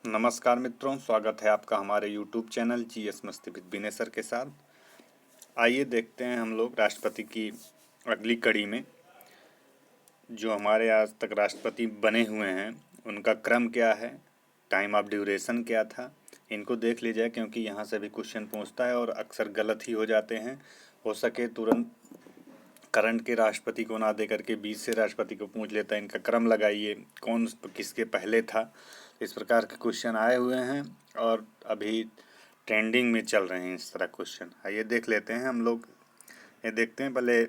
नमस्कार मित्रों, स्वागत है आपका हमारे YouTube चैनल जीएस मस्ती विद विनय सर के साथ। आइए देखते हैं हम लोग राष्ट्रपति की अगली कड़ी में। जो हमारे आज तक राष्ट्रपति बने हुए हैं उनका क्रम क्या है, टाइम ऑफ ड्यूरेशन क्या था, इनको देख लीजिए, क्योंकि यहाँ से भी क्वेश्चन पूछता है और अक्सर गलत ही हो जाते हैं। हो सके तुरंत करंट के राष्ट्रपति को ना दे करके 20 से राष्ट्रपति को पूछ लेता है, इनका क्रम लगाइए, कौन किसके पहले था। इस प्रकार के क्वेश्चन आए हुए हैं और अभी ट्रेंडिंग में चल रहे हैं इस तरह क्वेश्चन। आइए देख लेते हैं हम लोग। ये देखते हैं, पहले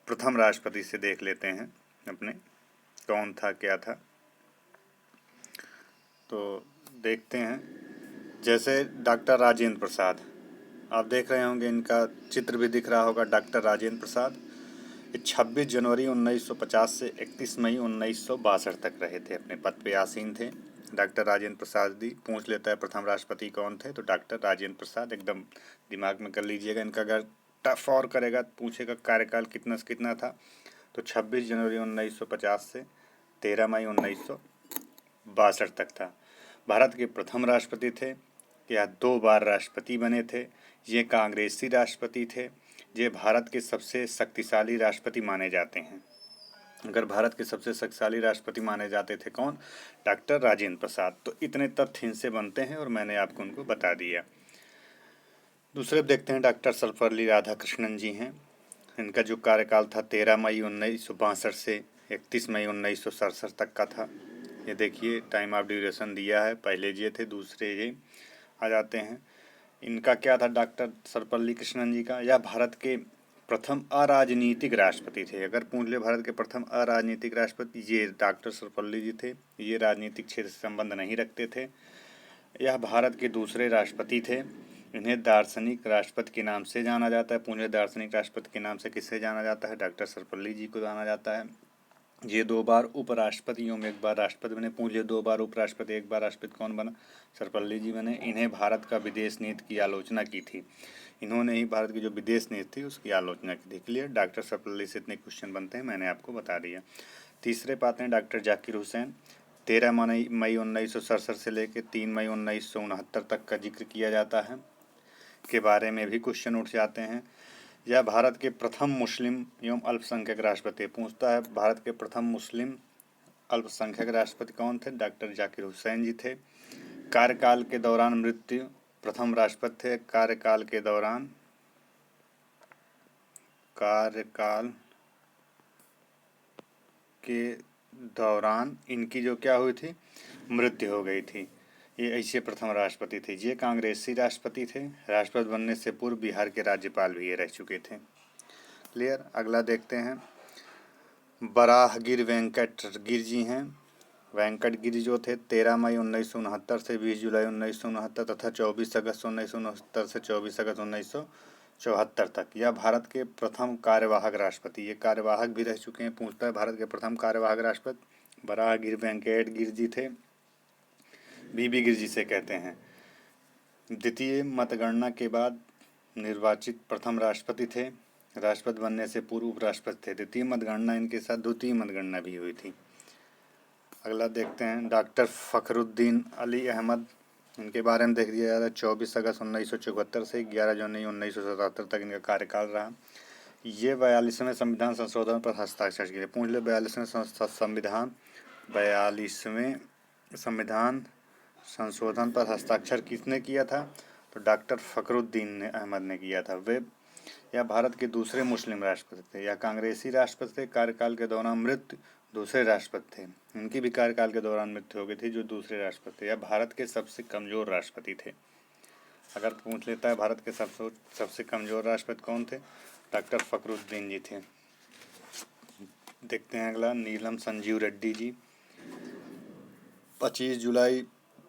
प्रथम राष्ट्रपति से देख लेते हैं अपने, कौन था क्या था। तो देखते हैं, जैसे डॉक्टर राजेंद्र प्रसाद, आप देख रहे होंगे, इनका चित्र भी दिख रहा होगा। डॉक्टर राजेंद्र प्रसाद 26 जनवरी 1950 से 31 मई 1962 तक रहे थे, अपने पद पे आसीन थे। डॉक्टर राजेंद्र प्रसाद जी पूछ लेता है प्रथम राष्ट्रपति कौन थे, तो डॉक्टर राजेंद्र प्रसाद, एकदम दिमाग में कर लीजिएगा। इनका अगर टफ और करेगा, पूछेगा कार्यकाल कितना से कितना था, तो 26 जनवरी 1950 से 13 मई 1962 तक था। भारत के प्रथम राष्ट्रपति थे, या 2 बार राष्ट्रपति बने थे। ये कांग्रेसी राष्ट्रपति थे। ये भारत के सबसे शक्तिशाली राष्ट्रपति माने जाते हैं। अगर भारत के सबसे शक्तिशाली राष्ट्रपति माने जाते थे कौन, डॉक्टर राजेंद्र प्रसाद। तो इतने तथ्य इनसे बनते हैं और मैंने आपको उनको बता दिया। दूसरे देखते हैं, डॉक्टर सर्वपल्ली राधाकृष्णन जी हैं। इनका जो कार्यकाल था 13 मई 1962 से 31 मई 1967 तक का था। ये देखिए, टाइम ऑफ ड्यूरेशन दिया है, पहले ये थे, दूसरे ये आ जाते हैं। इनका क्या था डॉक्टर सर्वपल्ली कृष्णन जी का, यह भारत के प्रथम अराजनीतिक राष्ट्रपति थे। अगर पूछ ले भारत के प्रथम अराजनीतिक राष्ट्रपति, ये डॉक्टर सर्वपल्ली जी थे। ये राजनीतिक क्षेत्र से संबंध नहीं रखते थे। यह भारत के दूसरे राष्ट्रपति थे। इन्हें दार्शनिक राष्ट्रपति के नाम से जाना जाता है। पूछे दार्शनिक राष्ट्रपति के नाम से किससे जाना जाता है, डॉक्टर सर्वपल्ली जी को जाना जाता है। ये 2 बार उपराष्ट्रपतियों में, 1 बार राष्ट्रपति बने। पूछ ले 2 बार उपराष्ट्रपति, 1 बार राष्ट्रपति कौन बना, सर्वपल्ली जी बने। इन्हें भारत का विदेश नीति की आलोचना की थी। इन्होंने ही भारत की जो विदेश नीति थी उसकी आलोचना की थी। क्लियर, डॉक्टर सर्वपल्ली से इतने क्वेश्चन बनते हैं, मैंने आपको बता दिया। तीसरे पाते हैं डॉक्टर जाकिर हुसैन। 13 मई 1967 से लेकर 3 मई 1969 तक का जिक्र किया जाता है, के बारे में भी क्वेश्चन उठ जाते हैं। यह भारत के प्रथम मुस्लिम एवं अल्पसंख्यक राष्ट्रपति। पूछता है भारत के प्रथम मुस्लिम अल्पसंख्यक राष्ट्रपति कौन थे, डॉक्टर जाकिर हुसैन जी थे। कार्यकाल के दौरान मृत्यु, प्रथम राष्ट्रपति थे। कार्यकाल के दौरान इनकी जो क्या हुई थी, मृत्यु हो गई थी। ये ऐसे प्रथम राष्ट्रपति थे। ये कांग्रेसी राष्ट्रपति थे। राष्ट्रपति बनने से पूर्व बिहार के राज्यपाल भी ये रह चुके थे। क्लियर। अगला देखते हैं, बराहगिर वेंकट गिर जी हैं। वेंकट गिरी जो थे 13 मई 1969 से 20 जुलाई 1969 तथा 24 अगस्त 1969 से 24 अगस्त 1974 तक। यह भारत के प्रथम कार्यवाहक राष्ट्रपति, ये कार्यवाहक भी रह चुके हैं। पूछता है भारत के प्रथम कार्यवाहक राष्ट्रपति बराहगिर वेंकट गिर जी थे। बीबी गिर जी से कहते हैं। द्वितीय मतगणना के बाद निर्वाचित प्रथम राष्ट्रपति थे। राष्ट्रपति बनने से पूर्व उपराष्ट्रपति थे। द्वितीय मतगणना इनके साथ द्वितीय मतगणना भी हुई थी। अगला देखते हैं, डॉक्टर फ़खरुद्दीन अली अहमद। इनके बारे में देख लिया जाता है। 24 अगस्त 1974 से 11 जनवरी 1977 तक इनका कार्यकाल रहा। ये 42वें संविधान संशोधन पर हस्ताक्षर किए। पूछ ले 42वें संविधान संशोधन पर हस्ताक्षर किसने किया था, तो डॉक्टर फ़खरुद्दीन अहमद ने किया था। वे यह भारत के दूसरे मुस्लिम राष्ट्रपति थे। यह कांग्रेसी राष्ट्रपति थे। कार्यकाल के दौरान मृत्यु, दूसरे राष्ट्रपति थे। उनकी भी कार्यकाल के दौरान मृत्यु हो गई थी, जो दूसरे राष्ट्रपति थे। यह भारत के सबसे कमज़ोर राष्ट्रपति थे। अगर पूछ लेता है भारत के सबसे कमज़ोर राष्ट्रपति कौन थे, डॉक्टर फ़खरुद्दीन जी थे। देखते हैं अगला, नीलम संजीव रेड्डी जी। 25 जुलाई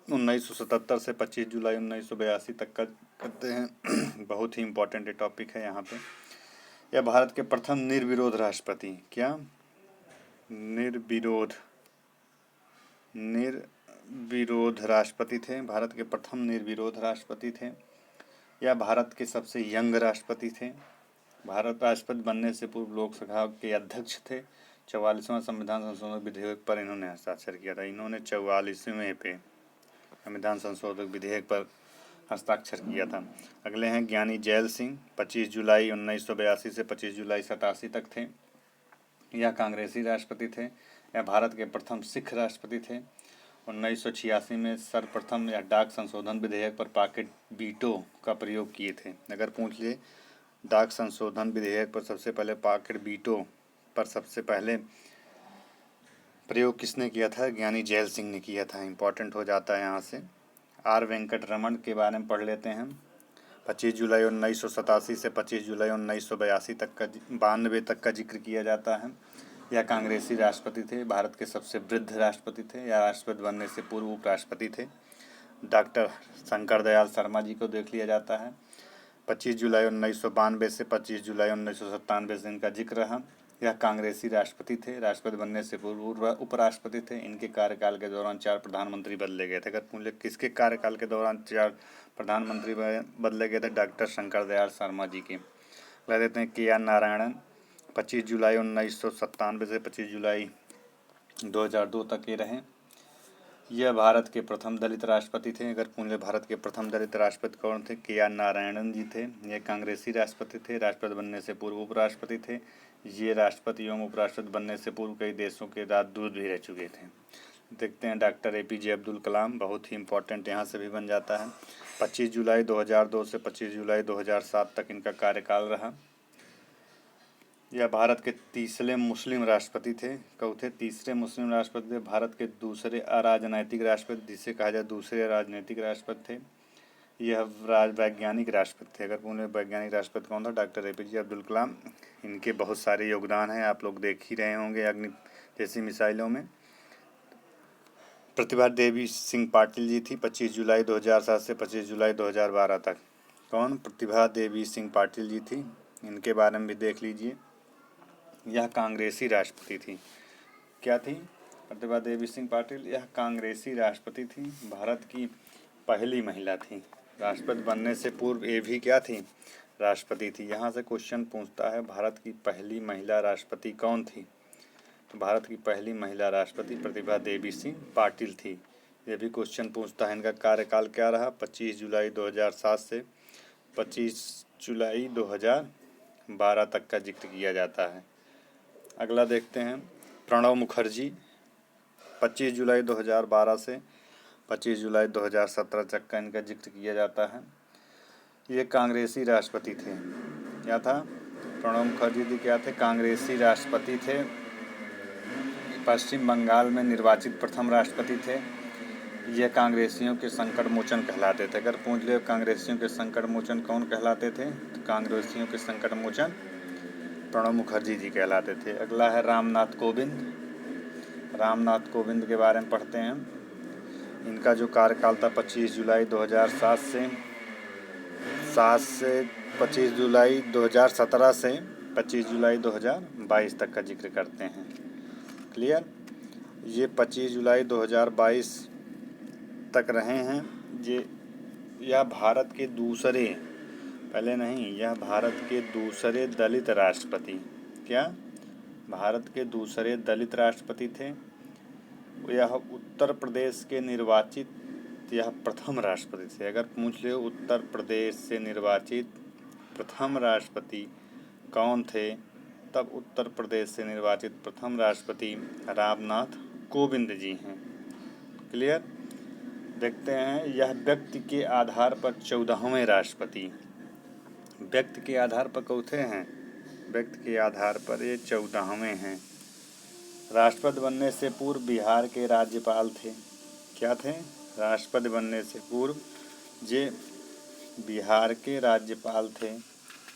1977 से 25 जुलाई 1982 तक का करते हैं। बहुत ही इम्पोर्टेंट टॉपिक है यहाँ पे। यह भारत के प्रथम निर्विरोध राष्ट्रपति, क्या निर्विरोध राष्ट्रपति थे। भारत के प्रथम निर्विरोध राष्ट्रपति थे। यह भारत के सबसे यंग राष्ट्रपति थे। भारत राष्ट्रपति बनने से पूर्व लोकसभा के अध्यक्ष थे। 44वां संविधान संशोधन विधेयक पर इन्होंने हस्ताक्षर किया था। इन्होंने 44वें पे संविधान संशोधन विधेयक पर हस्ताक्षर किया था। अगले हैं ज्ञानी जैल सिंह, 25 जुलाई 1982 से 25 जुलाई 87 तक थे। यह कांग्रेसी राष्ट्रपति थे। यह भारत के प्रथम सिख राष्ट्रपति थे। 1986 में सर्वप्रथम यह डाक संशोधन विधेयक पर पॉकेट वीटो का प्रयोग किए थे। अगर पूछ लिए डाक संशोधन विधेयक पर सबसे पहले पॉकेट वीटो पर सबसे पहले प्रयोग किसने किया था? ज्ञानी जैल सिंह ने किया था। इम्पोर्टेंट हो जाता है यहाँ से। आर वेंकटरमण के बारे में पढ़ लेते हैं। 25 जुलाई 1987 से 25 जुलाई 1982 तक का 92 तक का जिक्र किया जाता है। यह कांग्रेसी राष्ट्रपति थे। भारत के सबसे वृद्ध राष्ट्रपति थे। यह राष्ट्रपति बनने से पूर्व उपराष्ट्रपति थे। डॉक्टर शंकर दयाल शर्मा जी को देख लिया जाता है। 25 जुलाई 1992 से 25 जुलाई 1997 से इनका जिक्र रहा। यह कांग्रेसी राष्ट्रपति थे। राष्ट्रपति बनने से पूर्व उपराष्ट्रपति थे। इनके कार्यकाल के दौरान 4 प्रधानमंत्री बदले गए थे। अगर पूछे किसके कार्यकाल के दौरान 4 प्रधानमंत्री बदले गए थे? डॉक्टर शंकर दयाल शर्मा जी के। कह देते हैं के आर नारायणन, 25 जुलाई 1997 से 25 जुलाई 2002 तक ये रहे। यह भारत के प्रथम दलित राष्ट्रपति थे। अगर पूछे भारत के प्रथम दलित राष्ट्रपति कौन थे? के आर नारायणन जी थे। ये कांग्रेसी राष्ट्रपति थे। राष्ट्रपति बनने से पूर्व उपराष्ट्रपति थे। ये राष्ट्रपति एवं उपराष्ट्रपति बनने से पूर्व कई देशों के राजदूत भी रह चुके थे। देखते हैं डॉक्टर APJ अब्दुल कलाम, बहुत ही इंपॉर्टेंट यहाँ से भी बन जाता है। 25 जुलाई 2002 से 25 जुलाई 2007 तक इनका कार्यकाल रहा। यह भारत के तीसरे मुस्लिम राष्ट्रपति थे। कब थे? तीसरे मुस्लिम राष्ट्रपति थे। भारत के दूसरे अराजनैतिक राष्ट्रपति, जिसे कहा जाए दूसरे राजनीतिक राष्ट्रपति थे। यह वैज्ञानिक राष्ट्रपति थे। अगर पूछे वैज्ञानिक राष्ट्रपति कौन था? Doctor APJ Abdul Kalam. इनके बहुत सारे योगदान हैं, आप लोग देख ही रहे होंगे अग्नि जैसी मिसाइलों में। प्रतिभा देवी सिंह पाटिल जी थी, 25 जुलाई 2007 से 25 जुलाई 2012 तक। कौन? प्रतिभा देवी सिंह पाटिल जी थी। इनके बारे में भी देख लीजिए। यह कांग्रेसी राष्ट्रपति थी। क्या थी? प्रतिभा देवी सिंह पाटिल। यह कांग्रेसी राष्ट्रपति थी। भारत की पहली महिला थी। राष्ट्रपति बनने से पूर्व ये भी क्या थी? राष्ट्रपति थी। यहाँ से क्वेश्चन पूछता है भारत की पहली महिला राष्ट्रपति कौन थी? तो भारत की पहली महिला राष्ट्रपति प्रतिभा देवी सिंह पाटिल थी। ये भी क्वेश्चन पूछता है। इनका कार्यकाल क्या रहा? 25 जुलाई 2007 से 25 जुलाई 2012 तक का जिक्र किया जाता है। अगला देखते हैं प्रणब मुखर्जी, 25 जुलाई 2012 से 25 जुलाई 2017 तक का इनका जिक्र किया जाता है। ये कांग्रेसी राष्ट्रपति थे। क्या था? प्रणब मुखर्जी जी क्या थे? कांग्रेसी राष्ट्रपति थे। पश्चिम बंगाल में निर्वाचित प्रथम राष्ट्रपति थे। यह कांग्रेसियों के संकट मोचन कहलाते थे। अगर पूछ ले कांग्रेसियों के संकट मोचन कौन कहलाते थे? तो कांग्रेसियों के संकट मोचन प्रणब मुखर्जी जी कहलाते थे। अगला है रामनाथ कोविंद। रामनाथ कोविंद के बारे में पढ़ते हैं। इनका जो कार्यकाल था 25 जुलाई 2007 से 25 जुलाई 2017 से 25 जुलाई 2022 तक का जिक्र करते हैं। क्लियर? ये 25 जुलाई 2022 तक रहे हैं। यह भारत के दूसरे, पहले नहीं, यह भारत के दूसरे दलित राष्ट्रपति, क्या? भारत के दूसरे दलित राष्ट्रपति थे। यह उत्तर प्रदेश के निर्वाचित यह प्रथम राष्ट्रपति थे। अगर पूछ ले उत्तर प्रदेश से निर्वाचित प्रथम राष्ट्रपति कौन थे? तब उत्तर प्रदेश से निर्वाचित प्रथम राष्ट्रपति रामनाथ कोविंद जी हैं। क्लियर? देखते हैं यह व्यक्ति के आधार पर 14वें राष्ट्रपति। व्यक्ति के आधार पर कौथे हैं? व्यक्ति के आधार पर ये 14वें हैं। राष्ट्रपति बनने से पूर्व बिहार के राज्यपाल थे। क्या थे? राष्ट्रपति बनने से पूर्व ये बिहार के राज्यपाल थे।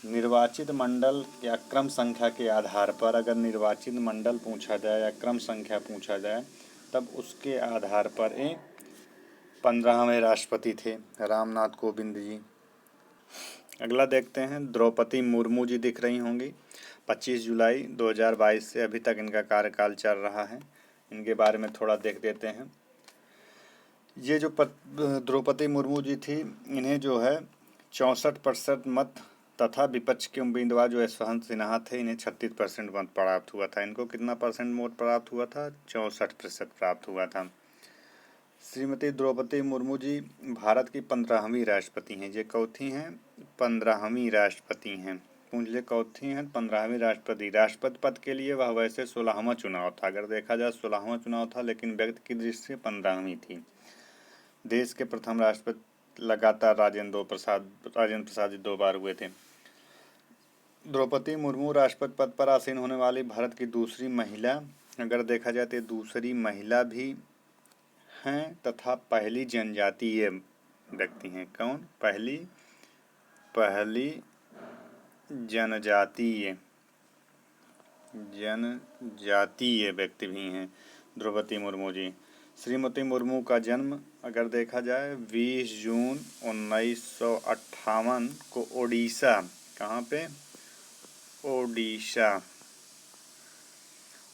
निर्वाचित मंडल या क्रम संख्या के आधार पर, अगर निर्वाचित मंडल पूछा जाए या क्रम संख्या पूछा जाए, तब उसके आधार पर 15वें राष्ट्रपति थे रामनाथ कोविंद जी। अगला देखते हैं द्रौपदी मुर्मू जी दिख रही होंगी। 25 जुलाई 2022 से अभी तक इनका कार्यकाल चल रहा है। इनके बारे में थोड़ा देख देते हैं। ये जो द्रौपदी मुर्मू जी थी, इन्हें जो है 64% मत तथा विपक्ष के उम्मीदवार जो यशवंत सिन्हा थे, इन्हें 36% मत प्राप्त हुआ था। इनको कितना परसेंट वोट प्राप्त हुआ था? 64% प्राप्त हुआ था। श्रीमती द्रौपदी मुर्मू जी भारत की 15वीं राष्ट्रपति हैं। ये कौथी हैं? 15वीं राष्ट्रपति हैं। पूछ ले कौथी हैं? 15वीं राष्ट्रपति। राष्ट्रपति पद के लिए वह वैसे 16वां चुनाव था, अगर देखा जाए 16वां चुनाव था, लेकिन व्यक्ति की दृष्टि से 15वीं थी। देश के प्रथम राष्ट्रपति लगातार राजेंद्र प्रसाद जी 2 बार हुए थे। द्रौपदी मुर्मू राष्ट्रपति पद पर आसीन होने वाली भारत की दूसरी महिला, अगर देखा जाए तो दूसरी महिला भी हैं तथा पहली जनजातीय व्यक्ति हैं। कौन? पहली जनजातीय व्यक्ति भी हैं द्रौपदी मुर्मू जी। श्रीमती मुर्मू का जन्म अगर देखा जाए 20 जून 1958 को ओडिशा, कहाँ पे?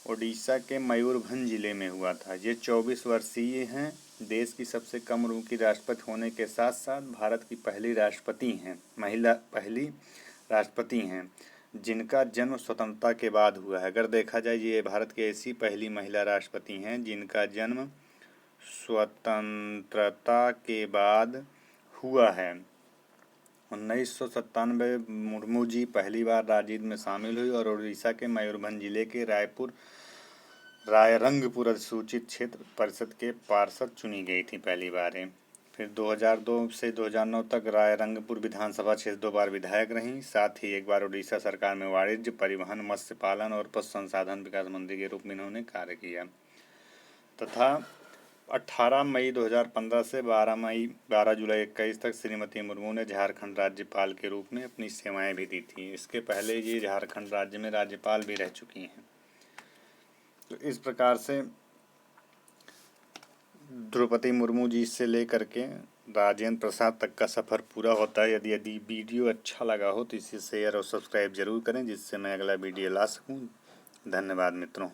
ओडिशा के मयूरभंज जिले में हुआ था। ये 24 वर्षीय हैं। देश की सबसे कम उम्र की राष्ट्रपति होने के साथ साथ भारत की पहली राष्ट्रपति हैं, महिला पहली राष्ट्रपति हैं जिनका जन्म स्वतंत्रता के बाद हुआ है। अगर देखा जाए ये भारत की ऐसी पहली महिला राष्ट्रपति हैं जिनका जन्म स्वतंत्रता के बाद हुआ है। 1997 मुर्मू जी पहली बार राजनीति में शामिल हुई और उड़ीसा के मयूरभंज जिले के रायरंगपुर अधिसूचित क्षेत्र परिषद के पार्षद चुनी गई थी पहली बार। फिर 2002 से 2009 तक रायरंगपुर विधानसभा क्षेत्र 2 बार विधायक रहीं। साथ ही 1 बार उड़ीसा सरकार में वाणिज्य, परिवहन, मत्स्य पालन और पशु संसाधन विकास मंत्री के रूप में इन्होंने कार्य किया तथा 18 मई 2015 से 12 जुलाई 2021 तक श्रीमती मुर्मू ने झारखंड राज्यपाल के रूप में अपनी सेवाएं भी दी थी। इसके पहले ये झारखंड राज्य में राज्यपाल भी रह चुकी हैं। तो इस प्रकार से द्रौपदी मुर्मू जी से लेकर के राजेंद्र प्रसाद तक का सफ़र पूरा होता है। यदि वीडियो अच्छा लगा हो तो इसे शेयर और सब्सक्राइब जरूर करें, जिससे मैं अगला वीडियो ला सकूं। धन्यवाद मित्रों।